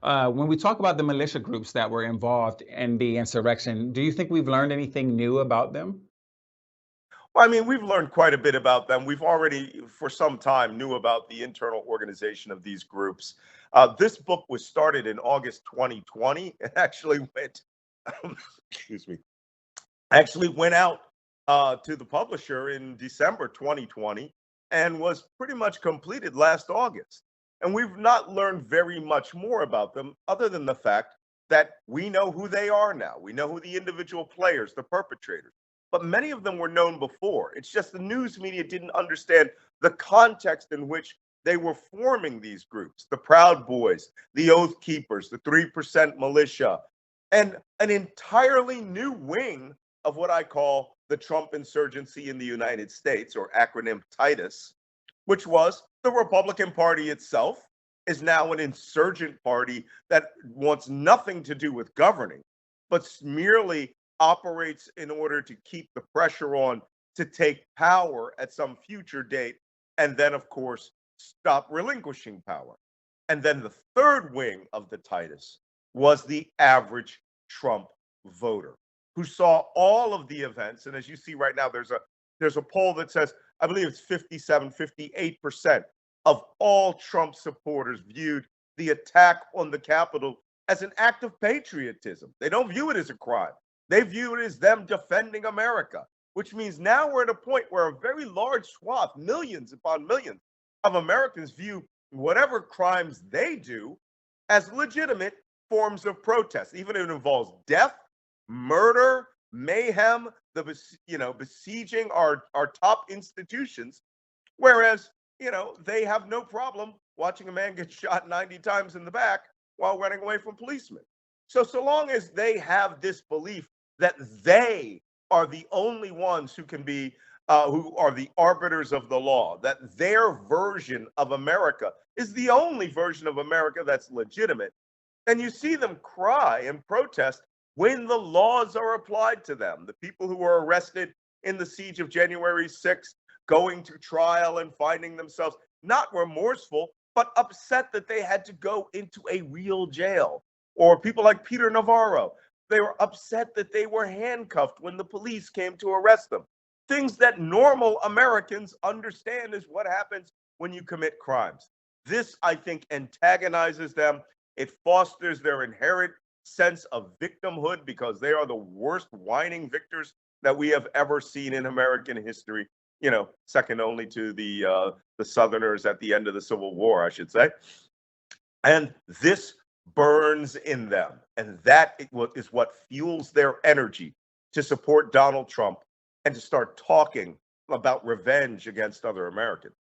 When we talk about the militia groups that were involved in the insurrection, do you think we've learned anything new about them? Well, I mean, we've learned quite a bit about them. We've already, for some time, knew about the internal organization of these groups. This book was started in August 2020. It actually went, excuse me, actually went out to the publisher in December 2020 and was pretty much completed last August. And we've not learned very much more about them other than the fact that we know who they are now. We know who the individual players, the perpetrators, but many of them were known before. It's just the news media didn't understand the context in which they were forming these groups: the Proud Boys, the Oath Keepers, the 3% Militia, and an entirely new wing of what I call the Trump Insurgency in the United States, or acronym T.I.T.U.S, which was the Republican Party itself is now an insurgent party that wants nothing to do with governing, but merely operates in order to keep the pressure on to take power at some future date, and then, of course, stop relinquishing power. And then the third wing of the T.I.T.U.S was the average Trump voter who saw all of the events. And as you see right now, there's a poll that says, I believe it's 57, 58% of all Trump supporters viewed the attack on the Capitol as an act of patriotism. They don't view it as a crime. They view it as them defending America, which means now we're at a point where a very large swath, millions upon millions of Americans, view whatever crimes they do as legitimate forms of protest, even if it involves death, murder, mayhem, besieging our top institutions. Whereas, they have no problem watching a man get shot 90 times in the back while running away from policemen. So long as they have this belief that they are the only ones who can be, who are the arbiters of the law, that their version of America is the only version of America that's legitimate, and you see them cry and protest when the laws are applied to them. The people who were arrested in the siege of January 6th, going to trial and finding themselves not remorseful, but upset that they had to go into a real jail. Or people like Peter Navarro, they were upset that they were handcuffed when the police came to arrest them. Things that normal Americans understand is what happens when you commit crimes. This, I think, antagonizes them. It fosters their inherent sense of victimhood because they are the worst whining victors that we have ever seen in American history. Second only to the Southerners at the end of the Civil War, I should say. And this burns in them, and that is what fuels their energy to support Donald Trump and to start talking about revenge against other Americans.